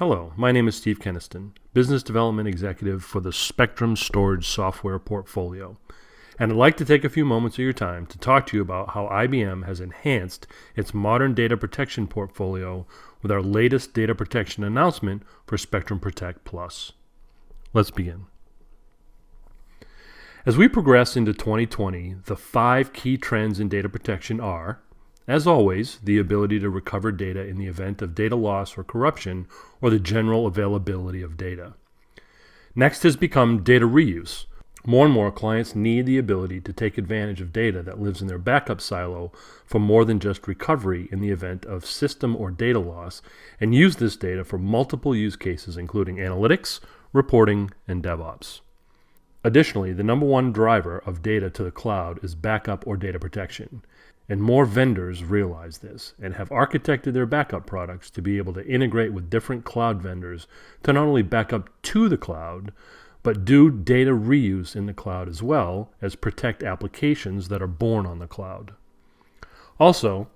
Hello, my name is Steve Keniston, Business Development Executive for the Spectrum Storage Software Portfolio. And I'd like to take a few moments of your time to talk to you about how IBM has enhanced its modern data protection portfolio with our latest data protection announcement for Spectrum Protect Plus. Let's begin. As we progress into 2020, the 5 key trends in data protection are, as always, the ability to recover data in the event of data loss or corruption, or the general availability of data. Next has become data reuse. More and more clients need the ability to take advantage of data that lives in their backup silo for more than just recovery in the event of system or data loss, and use this data for multiple use cases including analytics, reporting, and DevOps. Additionally, the number one driver of data to the cloud is backup or data protection. And more vendors realize this and have architected their backup products to be able to integrate with different cloud vendors to not only back up to the cloud, but do data reuse in the cloud as well as protect applications that are born on the cloud. Also,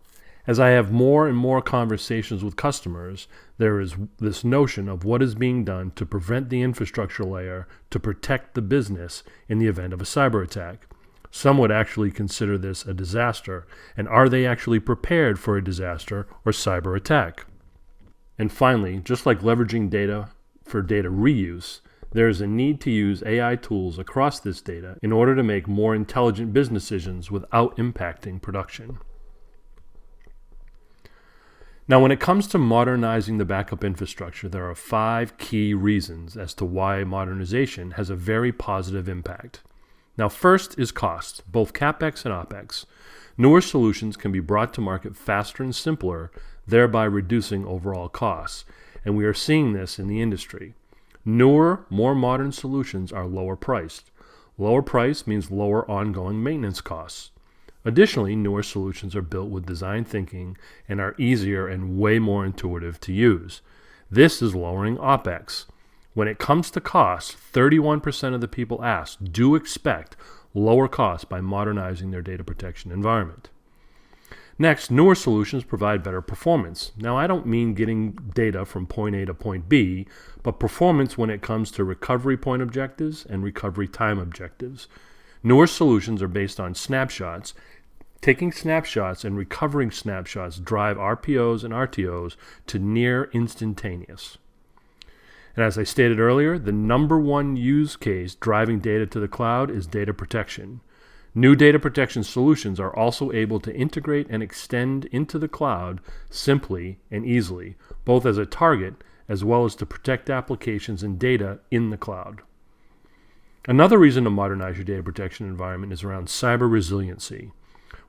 as I have more and more conversations with customers, there is this notion of what is being done to prevent the infrastructure layer to protect the business in the event of a cyber attack. Some would actually consider this a disaster, and are they actually prepared for a disaster or cyber attack? And finally, just like leveraging data for data reuse, there is a need to use AI tools across this data in order to make more intelligent business decisions without impacting production. Now, when it comes to modernizing the backup infrastructure, there are 5 key reasons as to why modernization has a very positive impact. Now, first is cost, both CAPEX and OPEX. Newer solutions can be brought to market faster and simpler, thereby reducing overall costs. And we are seeing this in the industry. Newer, more modern solutions are lower priced. Lower price means lower ongoing maintenance costs. Additionally, newer solutions are built with design thinking and are easier and way more intuitive to use. This is lowering OPEX. When it comes to cost, 31% of the people asked do expect lower costs by modernizing their data protection environment. Next, newer solutions provide better performance. Now, I don't mean getting data from point A to point B, but performance when it comes to recovery point objectives and recovery time objectives. Newer solutions are based on snapshots. Taking snapshots and recovering snapshots drive RPOs and RTOs to near instantaneous. And as I stated earlier, the number one use case driving data to the cloud is data protection. New data protection solutions are also able to integrate and extend into the cloud simply and easily, both as a target as well as to protect applications and data in the cloud. Another reason to modernize your data protection environment is around cyber resiliency.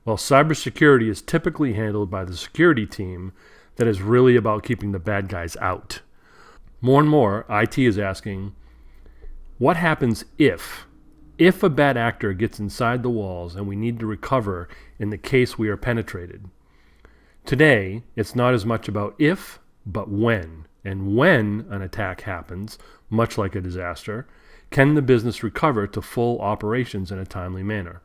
While cybersecurity is typically handled by the security team, that is really about keeping the bad guys out. More and more, IT is asking, what happens if a bad actor gets inside the walls and we need to recover in the case we are penetrated? Today, it's not as much about if, but when. And when an attack happens, much like a disaster, can the business recover to full operations in a timely manner?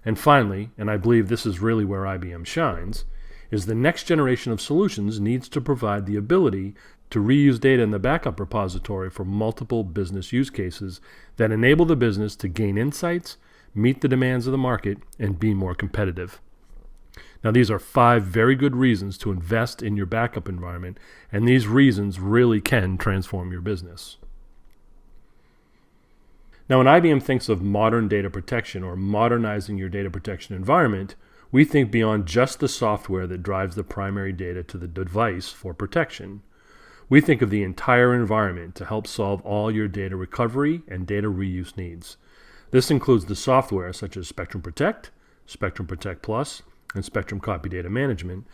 And finally, and I believe this is really where IBM shines, is the next generation of solutions needs to provide the ability to reuse data in the backup repository for multiple business use cases that enable the business to gain insights, meet the demands of the market, and be more competitive. Now, these are 5 very good reasons to invest in your backup environment, and these reasons really can transform your business. Now, when IBM thinks of modern data protection or modernizing your data protection environment, we think beyond just the software that drives the primary data to the device for protection. We think of the entire environment to help solve all your data recovery and data reuse needs. This includes the software such as Spectrum Protect, Spectrum Protect Plus, and Spectrum Copy Data Management,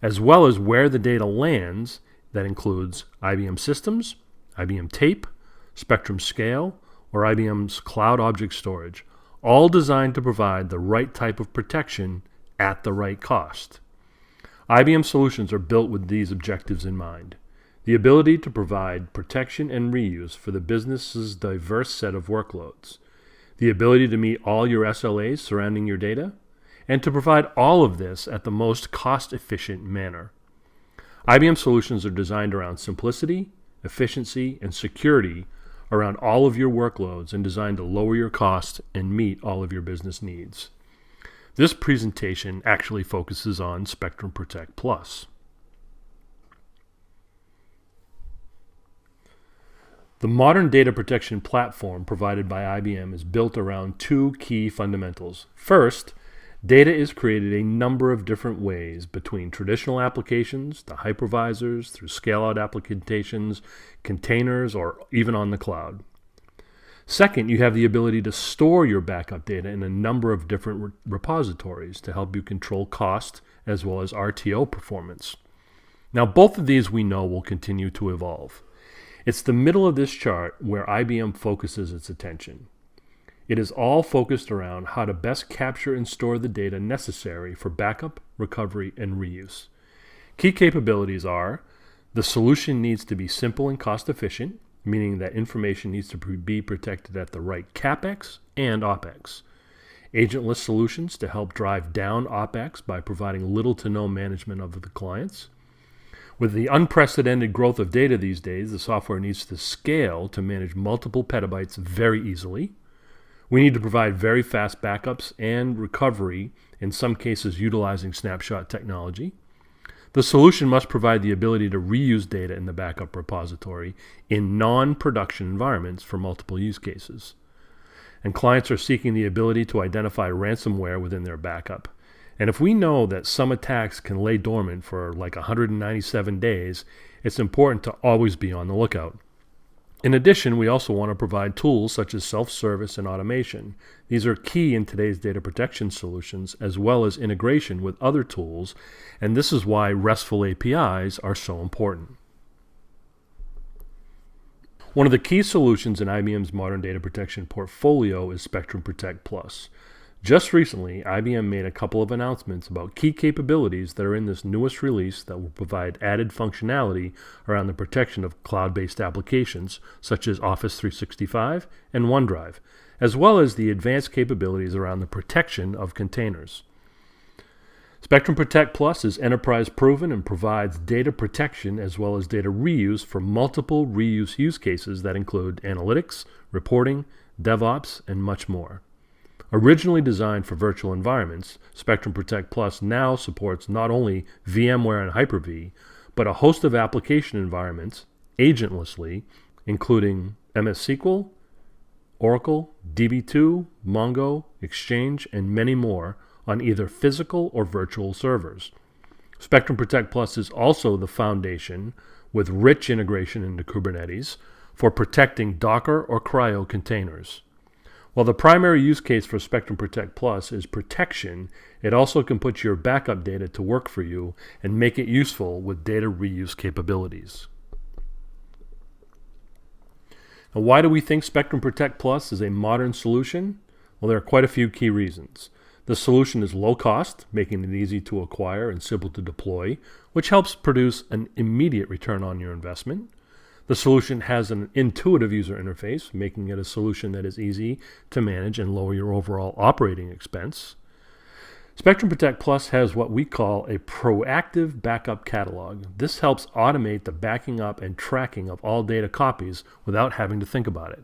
as well as where the data lands. That includes IBM Systems, IBM Tape, Spectrum Scale, or IBM's Cloud Object Storage, all designed to provide the right type of protection at the right cost. IBM solutions are built with these objectives in mind. The ability to provide protection and reuse for the business's diverse set of workloads, the ability to meet all your SLAs surrounding your data, and to provide all of this at the most cost-efficient manner. IBM solutions are designed around simplicity, efficiency, and security around all of your workloads and designed to lower your costs and meet all of your business needs. This presentation actually focuses on Spectrum Protect Plus. The modern data protection platform provided by IBM is built around two key fundamentals. First, data is created a number of different ways between traditional applications, the hypervisors, through scale-out applications, containers, or even on the cloud. Second, you have the ability to store your backup data in a number of different repositories to help you control cost as well as RTO performance. Now, both of these we know will continue to evolve. It's the middle of this chart where IBM focuses its attention. It is all focused around how to best capture and store the data necessary for backup, recovery, and reuse. Key capabilities are: the solution needs to be simple and cost efficient, meaning that information needs to be protected at the right CAPEX and OPEX. Agentless solutions to help drive down OPEX by providing little to no management of the clients. With the unprecedented growth of data these days, the software needs to scale to manage multiple petabytes very easily. We need to provide very fast backups and recovery, in some cases utilizing snapshot technology. The solution must provide the ability to reuse data in the backup repository in non-production environments for multiple use cases. And clients are seeking the ability to identify ransomware within their backup. And if we know that some attacks can lay dormant for like 197 days, it's important to always be on the lookout. In addition, we also want to provide tools such as self-service and automation. These are key in today's data protection solutions, as well as integration with other tools, and this is why RESTful APIs are so important. One of the key solutions in IBM's modern data protection portfolio is Spectrum Protect Plus. Just recently, IBM made a couple of announcements about key capabilities that are in this newest release that will provide added functionality around the protection of cloud-based applications such as Office 365 and OneDrive, as well as the advanced capabilities around the protection of containers. Spectrum Protect Plus is enterprise proven and provides data protection as well as data reuse for multiple reuse use cases that include analytics, reporting, DevOps, and much more. Originally designed for virtual environments, Spectrum Protect Plus now supports not only VMware and Hyper-V, but a host of application environments agentlessly, including MS SQL, Oracle, DB2, Mongo, Exchange, and many more on either physical or virtual servers. Spectrum Protect Plus is also the foundation with rich integration into Kubernetes for protecting Docker or Cryo containers. While the primary use case for Spectrum Protect Plus is protection, it also can put your backup data to work for you and make it useful with data reuse capabilities. Now, why do we think Spectrum Protect Plus is a modern solution? Well, there are quite a few key reasons. The solution is low cost, making it easy to acquire and simple to deploy, which helps produce an immediate return on your investment. The solution has an intuitive user interface, making it a solution that is easy to manage and lower your overall operating expense. Spectrum Protect Plus has what we call a proactive backup catalog. This helps automate the backing up and tracking of all data copies without having to think about it.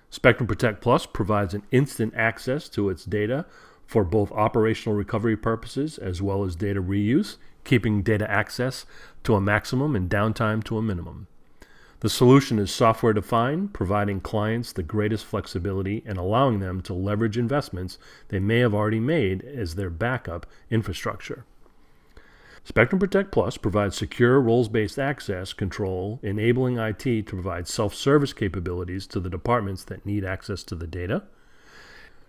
Spectrum Protect Plus provides an instant access to its data for both operational recovery purposes as well as data reuse, keeping data access to a maximum and downtime to a minimum. The solution is software-defined, providing clients the greatest flexibility and allowing them to leverage investments they may have already made as their backup infrastructure. Spectrum Protect Plus provides secure roles-based access control, enabling IT to provide self-service capabilities to the departments that need access to the data.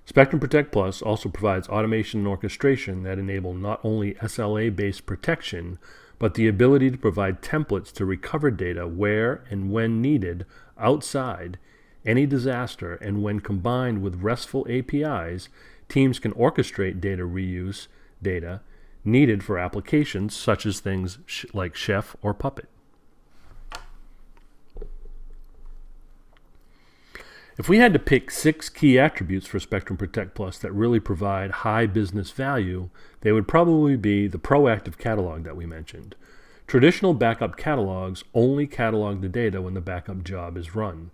Spectrum Protect Plus also provides automation and orchestration that enable not only SLA-based protection, but the ability to provide templates to recover data where and when needed outside any disaster, and when combined with RESTful APIs, teams can orchestrate data reuse data needed for applications such as things like Chef or Puppet. If we had to pick 6 key attributes for Spectrum Protect Plus that really provide high business value, they would probably be the proactive catalog that we mentioned, Traditional backup catalogs only catalog the data when the backup job is run.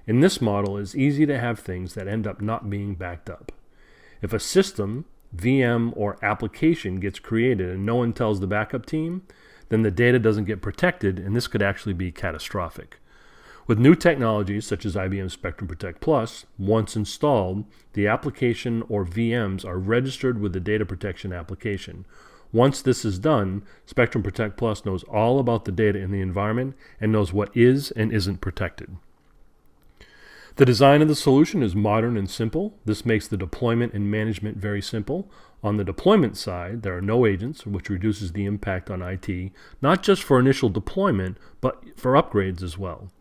In this model, it's easy to have things that end up not being backed up. If a system, VM, or application gets created and no one tells the backup team, then the data doesn't get protected, and this could actually be catastrophic. With new technologies such as IBM Spectrum Protect Plus, once installed, the application or VMs are registered with the data protection application. Once this is done, Spectrum Protect Plus knows all about the data in the environment and knows what is and isn't protected. The design of the solution is modern and simple. This makes the deployment and management very simple. On the deployment side, there are no agents, which reduces the impact on IT, not just for initial deployment, but for upgrades as well.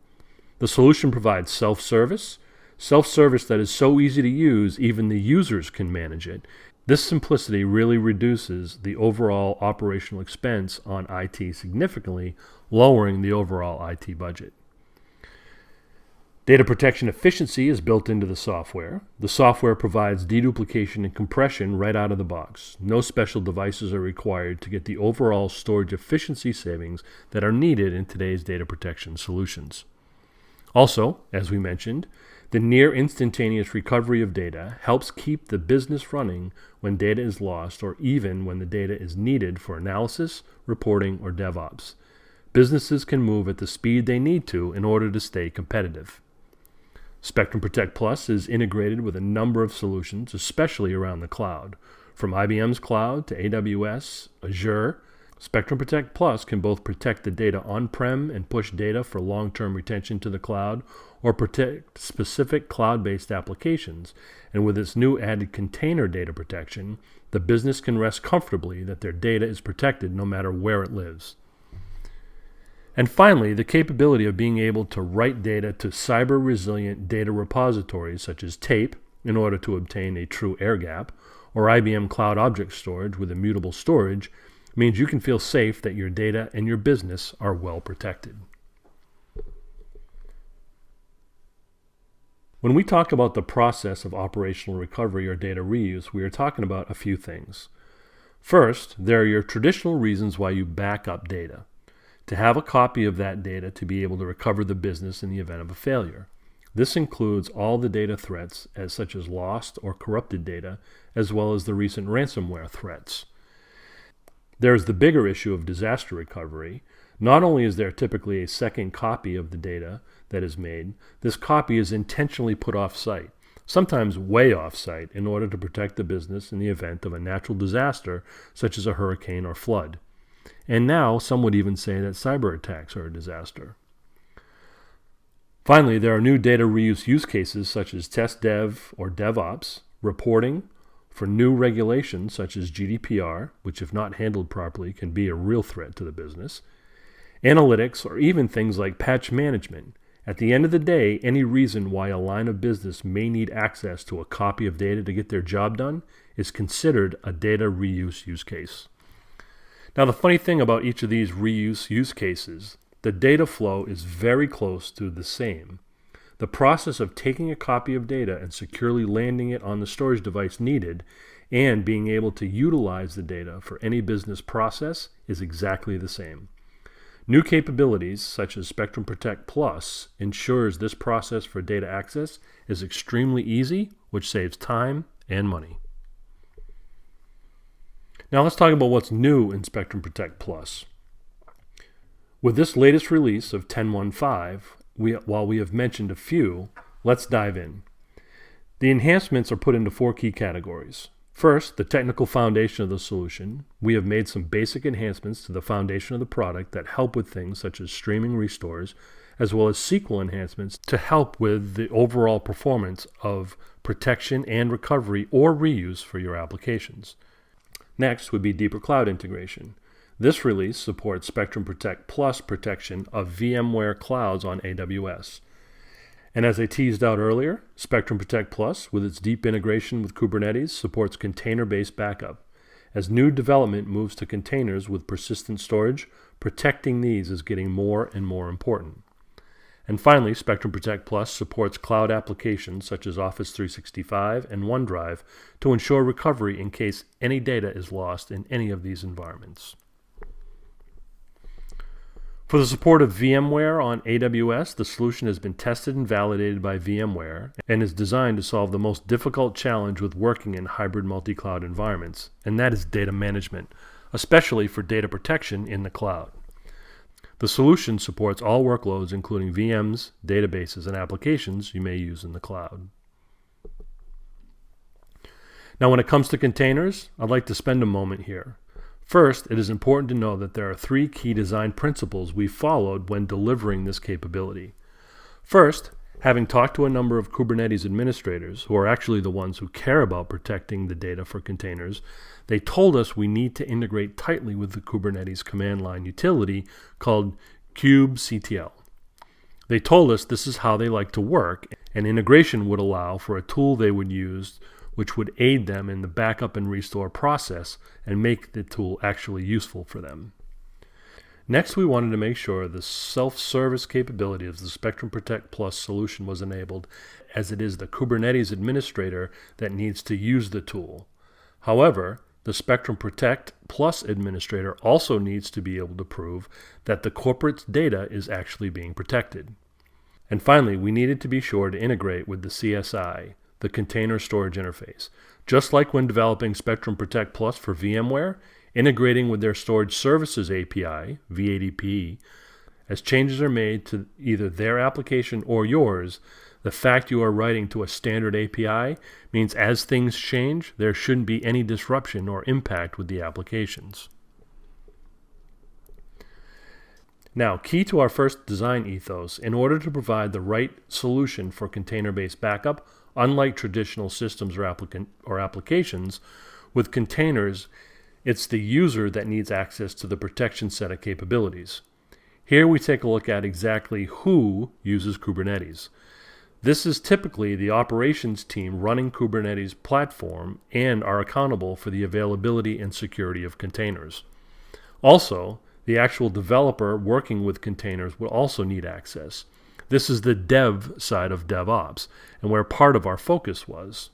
The solution provides self-service that is so easy to use, even the users can manage it. This simplicity really reduces the overall operational expense on IT significantly, lowering the overall IT budget. Data protection efficiency is built into the software. The software provides deduplication and compression right out of the box. No special devices are required to get the overall storage efficiency savings that are needed in today's data protection solutions. Also, as we mentioned, the near instantaneous recovery of data helps keep the business running when data is lost or even when the data is needed for analysis, reporting, or DevOps. Businesses can move at the speed they need to in order to stay competitive. Spectrum Protect Plus is integrated with a number of solutions, especially around the cloud. From IBM's cloud to AWS, Azure, Spectrum Protect Plus can both protect the data on-prem and push data for long-term retention to the cloud, or protect specific cloud-based applications. And with its new added container data protection, the business can rest comfortably that their data is protected no matter where it lives. And finally, the capability of being able to write data to cyber-resilient data repositories such as tape in order to obtain a true air gap, or IBM Cloud Object Storage with immutable storage means you can feel safe that your data and your business are well protected. When we talk about the process of operational recovery or data reuse, we are talking about a few things. First, there are your traditional reasons why you back up data. To have a copy of that data to be able to recover the business in the event of a failure. This includes all the data threats such as lost or corrupted data, as well as the recent ransomware threats. There is the bigger issue of disaster recovery. Not only is there typically a second copy of the data that is made, this copy is intentionally put off-site, sometimes way off-site, in order to protect the business in the event of a natural disaster such as a hurricane or flood. And now some would even say that cyber attacks are a disaster. Finally, there are new data reuse use cases such as test dev or DevOps, reporting, for new regulations such as GDPR, which if not handled properly can be a real threat to the business, analytics, or even things like patch management. At the end of the day, any reason why a line of business may need access to a copy of data to get their job done is considered a data reuse use case. Now, the funny thing about each of these reuse use cases, the data flow is very close to the same. The process of taking a copy of data and securely landing it on the storage device needed and being able to utilize the data for any business process is exactly the same. New capabilities such as Spectrum Protect Plus ensures this process for data access is extremely easy, which saves time and money. Now let's talk about what's new in Spectrum Protect Plus. With this latest release of 10.1.5, while we have mentioned a few, let's dive in. The enhancements are put into 4 key categories. First, the technical foundation of the solution. We have made some basic enhancements to the foundation of the product that help with things such as streaming restores, as well as SQL enhancements to help with the overall performance of protection and recovery or reuse for your applications. Next would be deeper cloud integration. This release supports Spectrum Protect Plus protection of VMware clouds on AWS. And as I teased out earlier, Spectrum Protect Plus, with its deep integration with Kubernetes, supports container-based backup. As new development moves to containers with persistent storage, protecting these is getting more and more important. And finally, Spectrum Protect Plus supports cloud applications such as Office 365 and OneDrive to ensure recovery in case any data is lost in any of these environments. For the support of VMware on AWS, the solution has been tested and validated by VMware and is designed to solve the most difficult challenge with working in hybrid multi-cloud environments, and that is data management, especially for data protection in the cloud. The solution supports all workloads, including VMs, databases, and applications you may use in the cloud. Now, when it comes to containers, I'd like to spend a moment here. First, it is important to know that there are 3 key design principles we followed when delivering this capability. First, having talked to a number of Kubernetes administrators, who are actually the ones who care about protecting the data for containers, they told us we need to integrate tightly with the Kubernetes command line utility called kubectl. They told us this is how they like to work, and integration would allow for a tool they would use which would aid them in the backup and restore process and make the tool actually useful for them. Next, we wanted to make sure the self-service capability of the Spectrum Protect Plus solution was enabled, as it is the Kubernetes administrator that needs to use the tool. However, the Spectrum Protect Plus administrator also needs to be able to prove that the corporate's data is actually being protected. And finally, we needed to be sure to integrate with the CSI, the Container Storage Interface. Just like when developing Spectrum Protect Plus for VMware, integrating with their Storage Services API, VADP, as changes are made to either their application or yours, the fact you are writing to a standard API means as things change, there shouldn't be any disruption or impact with the applications. Now, key to our first design ethos, in order to provide the right solution for container-based backup, unlike traditional systems or applications, with containers, it's the user that needs access to the protection set of capabilities. Here we take a look at exactly who uses Kubernetes. This is typically the operations team running Kubernetes platform and are accountable for the availability and security of containers. Also, the actual developer working with containers will also need access. This is the dev side of DevOps, and where part of our focus was.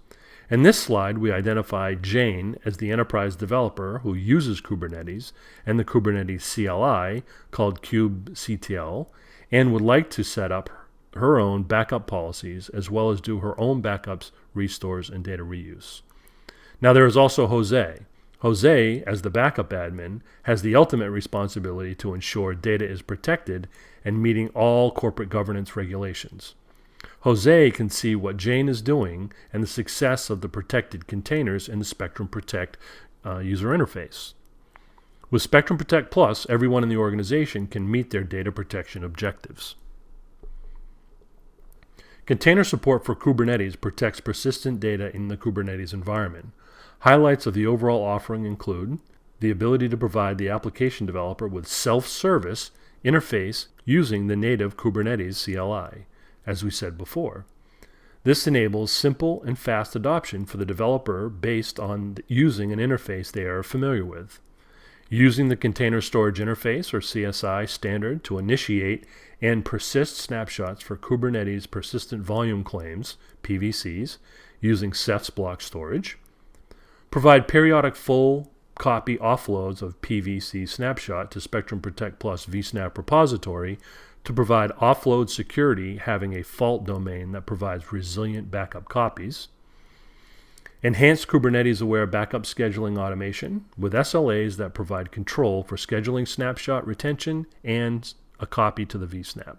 In this slide, we identify Jane as the enterprise developer who uses Kubernetes and the Kubernetes CLI, called kubectl, and would like to set up her own backup policies as well as do her own backups, restores, and data reuse. Now there is also Jose. Jose, as the backup admin, has the ultimate responsibility to ensure data is protected and meeting all corporate governance regulations. Jose can see what Jane is doing and the success of the protected containers in the Spectrum Protect user interface. With Spectrum Protect Plus, everyone in the organization can meet their data protection objectives. Container support for Kubernetes protects persistent data in the Kubernetes environment. Highlights of the overall offering include the ability to provide the application developer with self-service interface using the native Kubernetes CLI, as we said before. This enables simple and fast adoption for the developer based on using an interface they are familiar with. Using the Container Storage Interface, or CSI, standard to initiate and persist snapshots for Kubernetes Persistent Volume Claims, PVCs, using Ceph block storage. Provide periodic full copy offloads of PVC snapshot to Spectrum Protect Plus vSnap repository to provide offload security, having a fault domain that provides resilient backup copies. Enhanced Kubernetes-aware backup scheduling automation with SLAs that provide control for scheduling snapshot retention and a copy to the vSnap.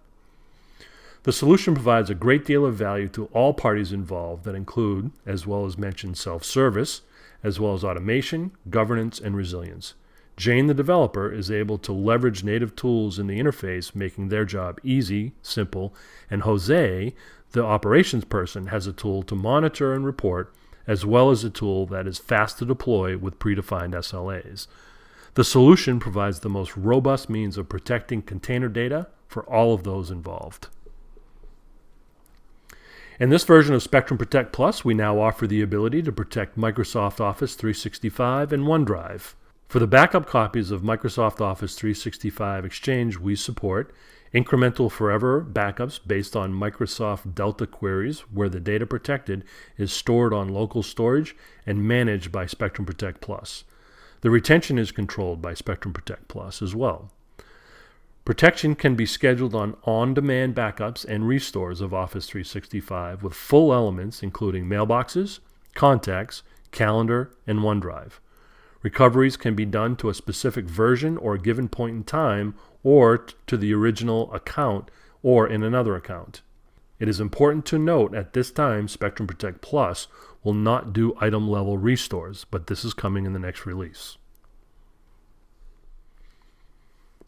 The solution provides a great deal of value to all parties involved that include, as well as mentioned, self-service, as well as automation, governance, and resilience. Jane, the developer, is able to leverage native tools in the interface, making their job easy, simple, and Jose, the operations person, has a tool to monitor and report, as well as a tool that is fast to deploy with predefined SLAs. The solution provides the most robust means of protecting container data for all of those involved. In this version of Spectrum Protect Plus, we now offer the ability to protect Microsoft Office 365 and OneDrive. For the backup copies of Microsoft Office 365 Exchange, we support incremental forever backups based on Microsoft Delta queries, where the data protected is stored on local storage and managed by Spectrum Protect Plus. The retention is controlled by Spectrum Protect Plus as well. Protection can be scheduled on on-demand backups and restores of Office 365 with full elements including mailboxes, contacts, calendar, and OneDrive. Recoveries can be done to a specific version or a given point in time or to the original account or in another account. It is important to note at this time Spectrum Protect Plus will not do item-level restores, but this is coming in the next release.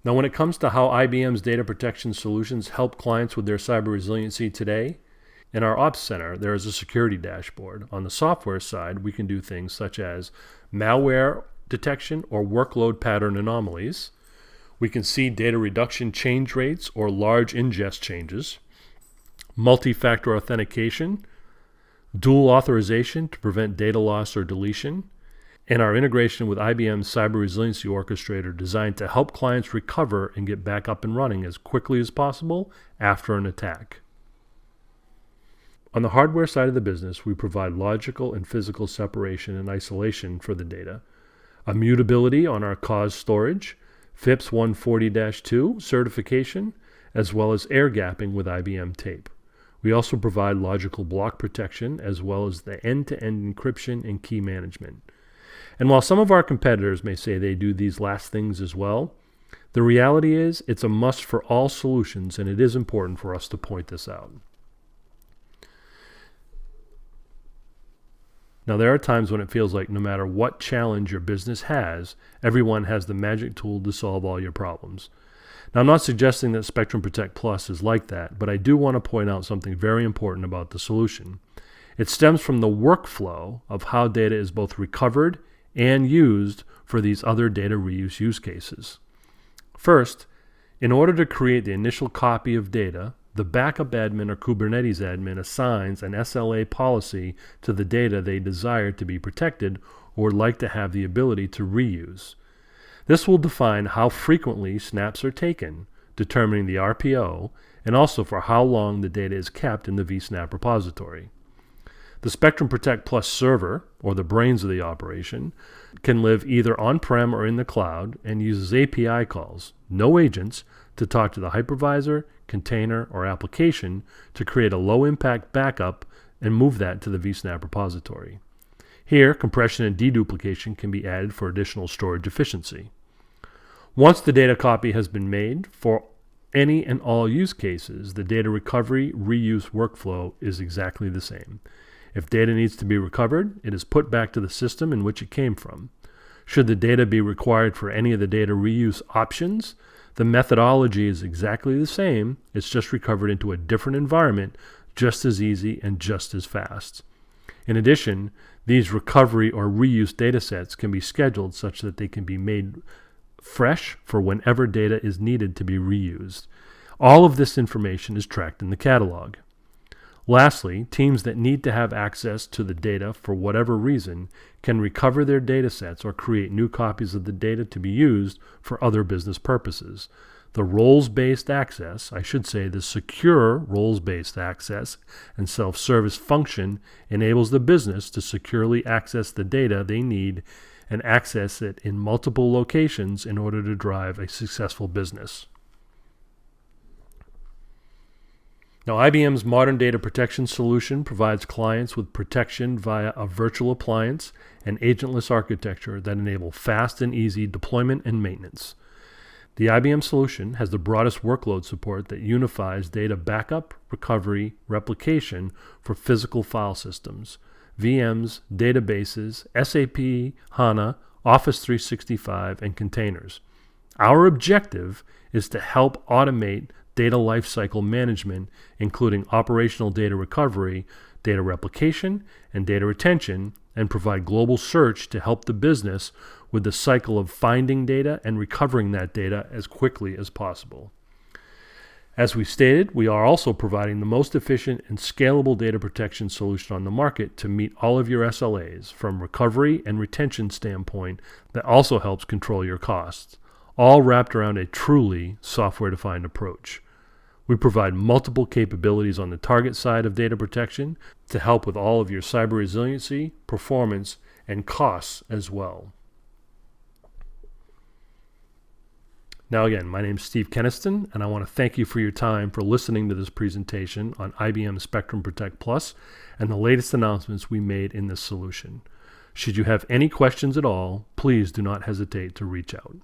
Now, when it comes to how IBM's data protection solutions help clients with their cyber resiliency today, in our Ops Center, there is a security dashboard. On the software side, we can do things such as malware detection or workload pattern anomalies. We can see data reduction change rates or large ingest changes, multi-factor authentication, dual authorization to prevent data loss or deletion, and our integration with IBM's Cyber Resiliency Orchestrator designed to help clients recover and get back up and running as quickly as possible after an attack. On the hardware side of the business, we provide logical and physical separation and isolation for the data, immutability on our cause storage, FIPS 140-2 certification, as well as air gapping with IBM tape. We also provide logical block protection as well as the end-to-end encryption and key management. And while some of our competitors may say they do these last things as well, the reality is it's a must for all solutions, and it is important for us to point this out. Now, there are times when it feels like no matter what challenge your business has, everyone has the magic tool to solve all your problems. Now, I'm not suggesting that Spectrum Protect Plus is like that, but I do want to point out something very important about the solution. It stems from the workflow of how data is both recovered and used for these other data reuse use cases. First, in order to create the initial copy of data, the backup admin or Kubernetes admin assigns an SLA policy to the data they desire to be protected or would like to have the ability to reuse. This will define how frequently snaps are taken, determining the RPO, and also for how long the data is kept in the vSnap repository. The Spectrum Protect Plus server, or the brains of the operation, can live either on-prem or in the cloud and uses API calls, no agents, to talk to the hypervisor, container, or application to create a low-impact backup and move that to the vSnap repository. Here, compression and deduplication can be added for additional storage efficiency. Once the data copy has been made, for any and all use cases, the data recovery reuse workflow is exactly the same. If data needs to be recovered, it is put back to the system in which it came from. Should the data be required for any of the data reuse options, the methodology is exactly the same. It's just recovered into a different environment, just as easy and just as fast. In addition, these recovery or reuse data sets can be scheduled such that they can be made fresh for whenever data is needed to be reused. All of this information is tracked in the catalog. Lastly, teams that need to have access to the data for whatever reason can recover their data sets or create new copies of the data to be used for other business purposes. The roles-based access, I should say the secure roles-based access and self-service function enables the business to securely access the data they need and access it in multiple locations in order to drive a successful business. Now, IBM's Modern Data Protection solution provides clients with protection via a virtual appliance and agentless architecture that enable fast and easy deployment and maintenance. The IBM solution has the broadest workload support that unifies data backup, recovery, replication for physical file systems, VMs, databases, SAP, HANA, Office 365, and containers. Our objective is to help automate data lifecycle management, including operational data recovery, data replication, and data retention, and provide global search to help the business with the cycle of finding data and recovering that data as quickly as possible. As we stated, we are also providing the most efficient and scalable data protection solution on the market to meet all of your SLAs from recovery and retention standpoint that also helps control your costs, all wrapped around a truly software-defined approach. We provide multiple capabilities on the target side of data protection to help with all of your cyber resiliency, performance, and costs as well. Now again, my name is Steve Keniston, and I want to thank you for your time for listening to this presentation on IBM Spectrum Protect Plus and the latest announcements we made in this solution. Should you have any questions at all, please do not hesitate to reach out.